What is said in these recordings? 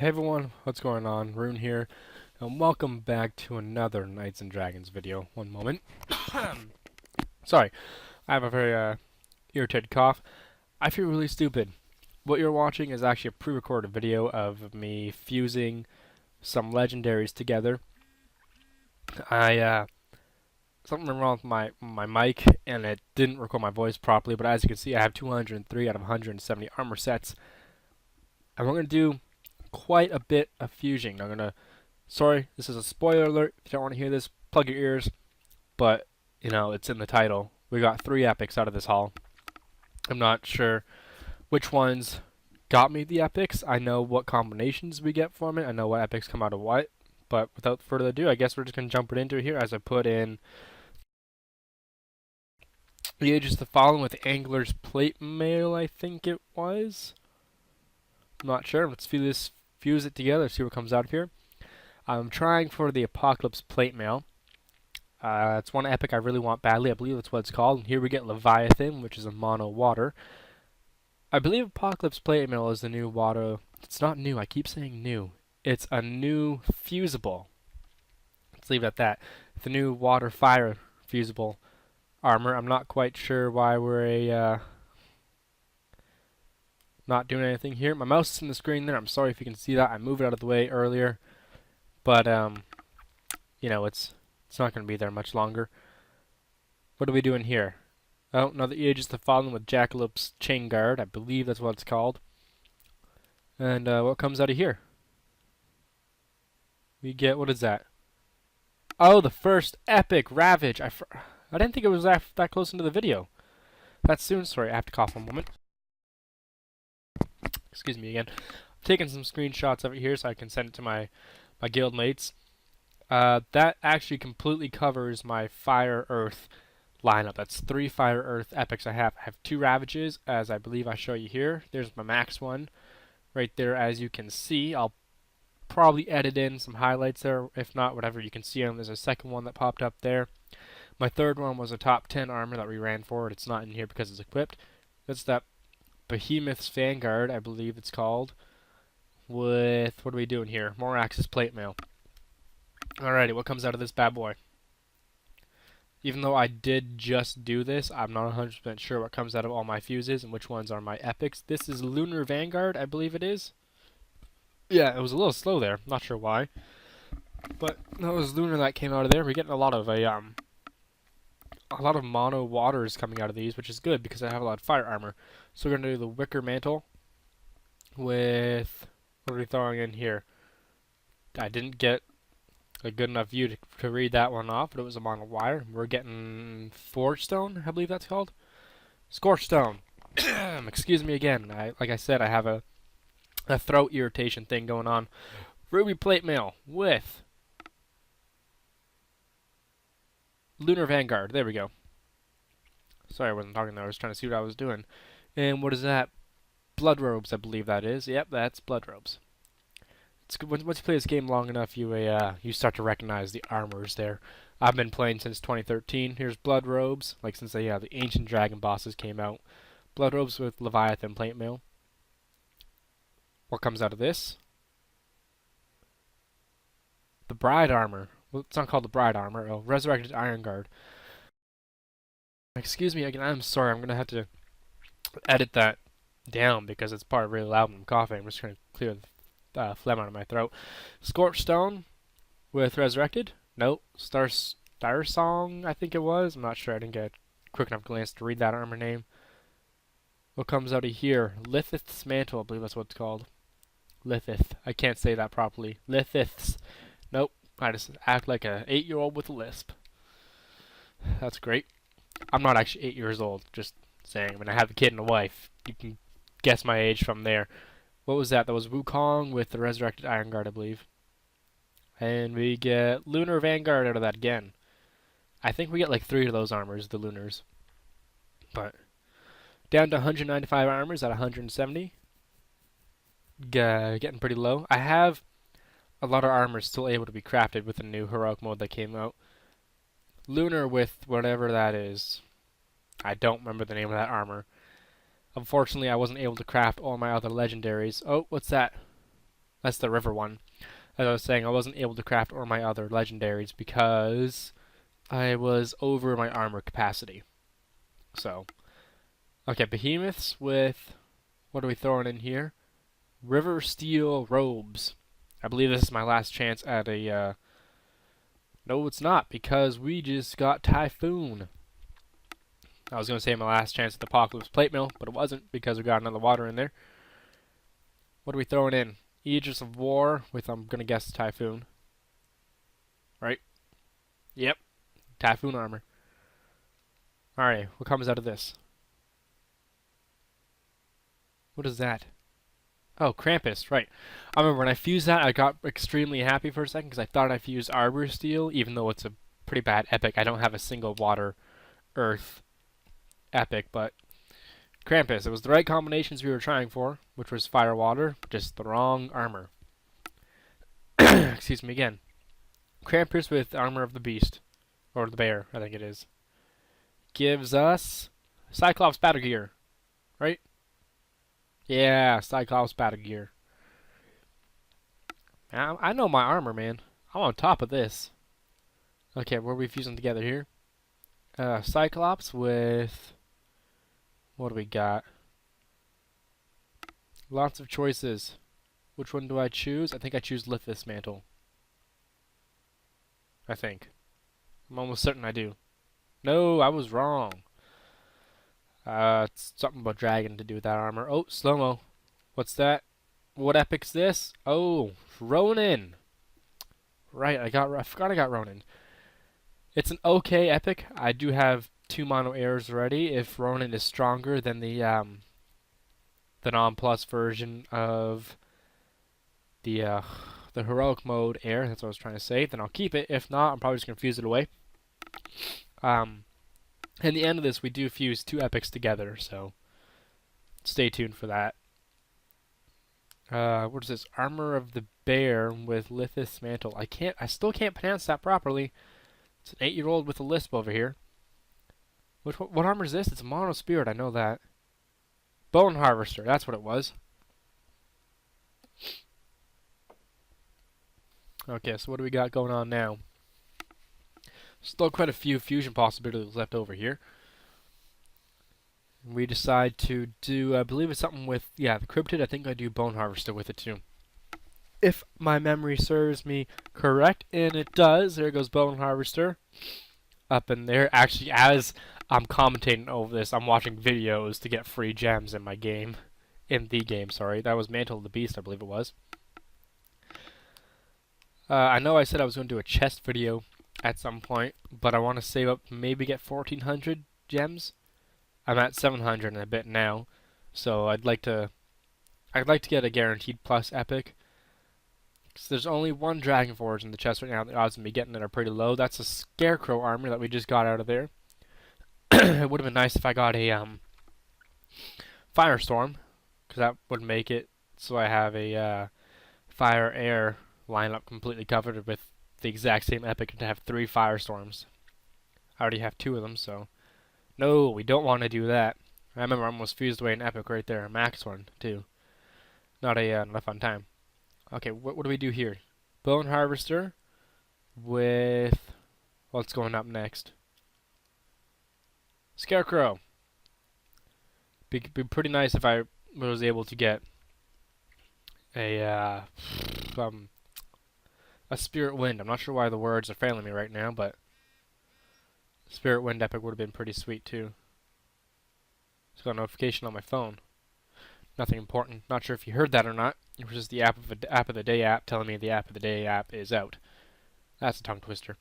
Hey everyone, what's going on? Rune here, and welcome back to another Knights and Dragons video. One moment. Sorry, I have a very irritated cough. I feel really stupid. What you're watching is actually a pre-recorded video of me fusing some legendaries together. Something went wrong with my mic, and it didn't record my voice properly, but as you can see, I have 203 out of 170 armor sets. And we're going to do quite a bit of fusing. Sorry, this is a spoiler alert. If you don't want to hear this, plug your ears. But, it's in the title. We got 3 epics out of this haul. I'm not sure which ones got me the epics. I know what combinations we get from it. I know what epics come out of what. But without further ado, I guess we're just going to jump right into it here as I put in the Aegis the Fallen with Angler's Plate Mail, I think it was. I'm not sure. Let's fuse it together, see what comes out of here. I'm trying for the Apocalypse Plate Mail. It's one epic I really want badly. I believe that's what it's called. And here we get Leviathan, which is a mono water. I believe Apocalypse Plate Mail is the new water. It's not new. I keep saying new. It's a new fusible. Let's leave it at that. The new water fire fusible armor. I'm not quite sure why we're not doing anything here. My mouse is in the screen there. I'm sorry if you can see that. I moved it out of the way earlier. But, it's not going to be there much longer. What are we doing here? Oh, another Aegis the Fallen with Jackalop's Chain Guard. I believe that's what it's called. And what comes out of here? We get, what is that? Oh, the first epic Ravage. I didn't think it was that close into the video. That's soon. Sorry, I have to cough one moment. Excuse me again. I'm taking some screenshots of it here so I can send it to my guild mates. That actually completely covers my Fire Earth lineup. That's 3 Fire Earth epics I have. I have 2 Ravages, as I believe I show you here. There's my max one right there, as you can see. I'll probably edit in some highlights there. If not, whatever you can see. There's a second one that popped up there. My third one was a top 10 armor that we ran forward. It's not in here because it's equipped. That's that Behemoth's Vanguard, I believe it's called. With, what are we doing here? More Axis Plate Mail. Alrighty, what comes out of this bad boy? Even though I did just do this, I'm not 100% sure what comes out of all my fuses and which ones are my epics. This is Lunar Vanguard, I believe it is. Yeah, it was a little slow there. Not sure why. But that was Lunar that came out of there. We're getting a lot of mono waters coming out of these, which is good because I have a lot of fire armor. So we're gonna do the Wicker Mantle with, what are we throwing in here? I didn't get a good enough view to read that one off, but it was a mono wire. We're getting Forge Stone, I believe that's called. Scorch Stone. Excuse me again. Like I said, I have a throat irritation thing going on. Ruby Plate Mail with Lunar Vanguard. There we go. Sorry, I wasn't talking there. I was trying to see what I was doing. And what is that? Blood Robes, I believe that is. Yep, that's Blood Robes. It's good. Once you play this game long enough, you start to recognize the armors there. I've been playing since 2013. Here's Blood Robes, like since the Ancient Dragon bosses came out. Blood Robes with Leviathan Plate Mail. What comes out of this? The Bride Armor. Well, it's not called the Bride Armor. Oh, Resurrected Iron Guard. Excuse me again. I'm sorry. I'm gonna have to edit that down because it's probably really loud when I'm coughing. I'm just gonna clear the phlegm out of my throat. Scorched Stone with Resurrected. Nope. Star Song, I think it was. I'm not sure. I didn't get a quick enough glance to read that armor name. What comes out of here? Lithith's Mantle, I believe that's what it's called. Lithith. I can't say that properly. Lithith's. Nope. I just act like a 8-year-old with a lisp. That's great. I'm not actually 8 years old. Just saying. I mean, I have a kid and a wife. You can guess my age from there. What was that? That was Wukong with the Resurrected Iron Guard, I believe. And we get Lunar Vanguard out of that again. I think we get like 3 of those armors, the Lunars. But down to 195 armors at 170. Getting pretty low. I have a lot of armor still able to be crafted with the new heroic mode that came out. Lunar with whatever that is. I don't remember the name of that armor. Unfortunately, I wasn't able to craft all my other legendaries. Oh, what's that? That's the river one. As I was saying, I wasn't able to craft or my other legendaries because I was over my armor capacity. So, okay, behemoths with, what are we throwing in here? River steel robes. I believe this is my last chance at a, no it's not, because we just got typhoon. I was going to say my last chance at the apocalypse plate mill, but it wasn't because we got another water in there. What are we throwing in? Aegis of war with, I'm going to guess, typhoon. Right? Yep. Typhoon armor. Alright, what comes out of this? What is that? Oh, Krampus, right. I remember when I fused that, I got extremely happy for a second because I thought I fused Arbor Steel, even though it's a pretty bad epic. I don't have a single water, earth epic, but Krampus, it was the right combinations we were trying for, which was fire, water, just the wrong armor. Excuse me again. Krampus with armor of the beast, or the bear, I think it is. Gives us Cyclops battle gear, right? Yeah, Cyclops battle gear. I know my armor, man. I'm on top of this. Okay, what are we fusing together here? Cyclops with... What do we got? Lots of choices. Which one do I choose? I think I choose Lithus Mantle. I think. I'm almost certain I do. No, I was wrong. It's something about dragon to do with that armor. Oh, slow-mo. What's that? What epic's this? Oh, Ronin. Right, I forgot I got Ronin. It's an okay epic. I do have 2 mono airs already. If Ronin is stronger than the non-plus version of the heroic mode air, that's what I was trying to say, then I'll keep it. If not, I'm probably just gonna fuse it away. In the end of this, we do fuse 2 epics together, so stay tuned for that. What is this? Armor of the Bear with Lithus Mantle. I still can't pronounce that properly. It's an 8-year-old with a lisp over here. What armor is this? It's a mono spirit, I know that. Bone Harvester, that's what it was. Okay, so what do we got going on now? Still quite a few fusion possibilities left over here. We decide to do, I believe it's something with, yeah, the Cryptid. I think I do Bone Harvester with it too. If my memory serves me correct, and it does, there goes Bone Harvester. Up in there. Actually, as I'm commentating over this, I'm watching videos to get free gems in my game. In the game, sorry. That was Mantle of the Beast, I believe it was. I know I said I was going to do a chest video at some point, but I want to save up, maybe get 1,400 gems. I'm at 700 and a bit now, so I'd like to get a guaranteed plus epic. So there's only one Dragon Forge in the chest right now. The odds of me getting it are pretty low. That's a Scarecrow armor that we just got out of there. It would have been nice if I got a Firestorm, because that would make it so I have a fire air lineup completely covered with the exact same epic to have 3 Firestorms. I already have 2 of them, so no, we don't want to do that. I remember I almost fused away an epic right there, a max one too. Not a fun time. Okay, what do we do here? Bone Harvester with what's going up next? Scarecrow. Be pretty nice if I was able to get a Spirit Wind. I'm not sure why the words are failing me right now, but Spirit Wind epic would have been pretty sweet too. Just got a notification on my phone. Nothing important. Not sure if you heard that or not. It was just the app of the day app telling me the app of the day app is out. That's a tongue twister.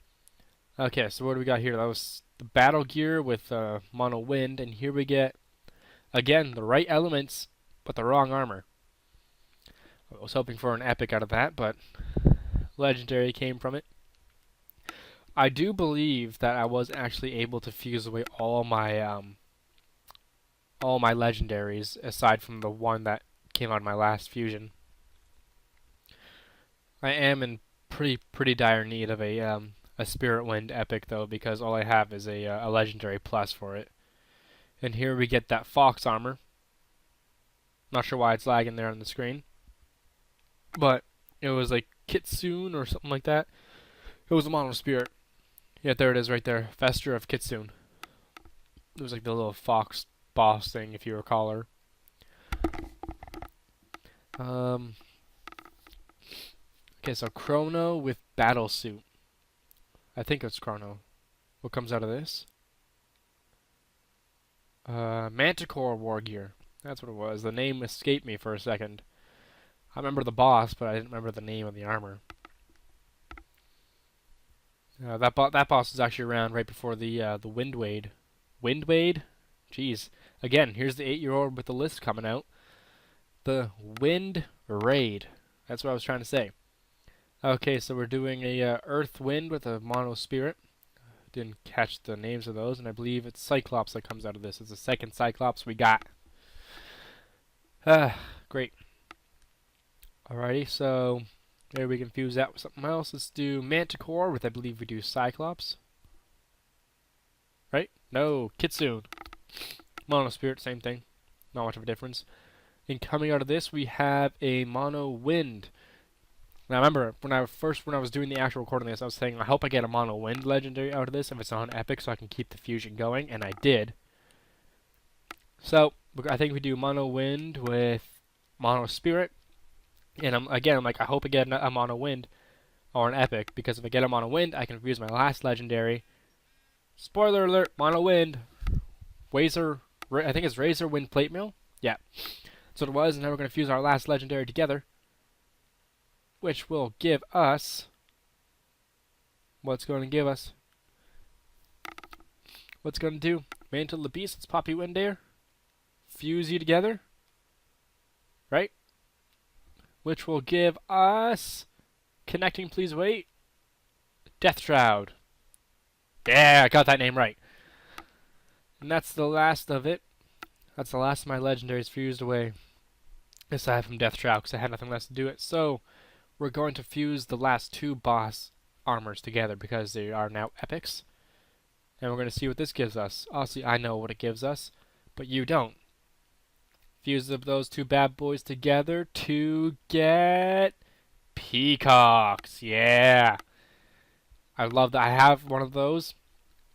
Okay, so what do we got here? That was the battle gear with mono wind, and here we get again the right elements but the wrong armor. I was hoping for an epic out of that, but legendary came from it. I do believe that I was actually able to fuse away all my legendaries aside from the one that came out of my last fusion. I am in pretty dire need of a Spirit Wind epic though, because all I have is a legendary plus for it. And here we get that fox armor. Not sure why it's lagging there on the screen, but It was like Kitsune or something like that. It was a mono spirit. Yeah, there it is right there. Fester of Kitsune. It was like the little fox boss thing, if you recall her. Okay, so Chrono with Battle Suit. I think it's Chrono. What comes out of this? Manticore War Gear. That's what it was. The name escaped me for a second. I remember the boss, but I didn't remember the name of the armor. That boss was actually around right before the Wind Wade. Wind Wade? Jeez. Again, here's the 8-year-old with the list coming out. The Wind Raid. That's what I was trying to say. Okay, so we're doing a Earth Wind with a Mono Spirit. Didn't catch the names of those, and I believe it's Cyclops that comes out of this. It's the second Cyclops we got. Great. Alrighty, so maybe we can fuse that with something else. Let's do Manticore with, I believe we do Cyclops. Right? No, Kitsune. Mono Spirit, same thing. Not much of a difference. And coming out of this, we have a Mono Wind. Now, remember, when I was doing the actual recording of this, I was saying, I hope I get a Mono Wind legendary out of this if it's on Epic, so I can keep the fusion going, and I did. So, I think we do Mono Wind with Mono Spirit. And I'm like, I hope I get a Mono Wind or an Epic, because if I get a Mono Wind, I can fuse my last legendary. Spoiler alert, Mono Wind. I think it's Razor Wind Plate Mill. Yeah. That's what it was, and now we're going to fuse our last legendary together, which will give us... What's going to give us? What's going to do? Mantle the Beast, let's pop you in there. Fuse you together. Right? Which will give us... Connecting, please wait. Death Shroud. Yeah, I got that name right. And that's the last of it. That's the last of my legendaries fused away. Aside from Death Shroud, because I had nothing less to do it. So, we're going to fuse the last two boss armors together because they are now epics. And we're going to see what this gives us. Obviously, I know what it gives us, but you don't. Fuse those two bad boys together to get peacocks. Yeah. I love that. I have one of those,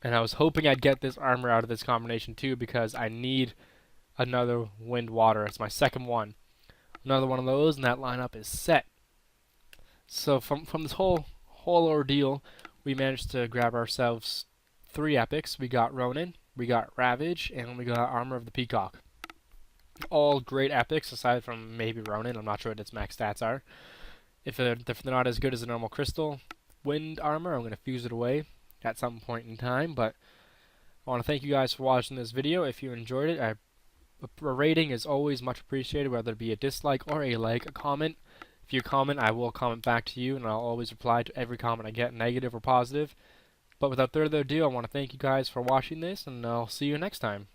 and I was hoping I'd get this armor out of this combination too because I need another wind water. It's my second one. Another one of those, and that lineup is set. So from this whole ordeal, we managed to grab ourselves 3 epics. We got Ronin, we got Ravage, and we got Armor of the Peacock. All great epics, aside from maybe Ronin. I'm not sure what its max stats are. If they're not as good as a normal Crystal Wind armor, I'm going to fuse it away at some point in time. But I want to thank you guys for watching this video. If you enjoyed it, a rating is always much appreciated, whether it be a dislike or a like, a comment. If you comment, I will comment back to you, and I'll always reply to every comment I get, negative or positive. But without further ado, I want to thank you guys for watching this, and I'll see you next time.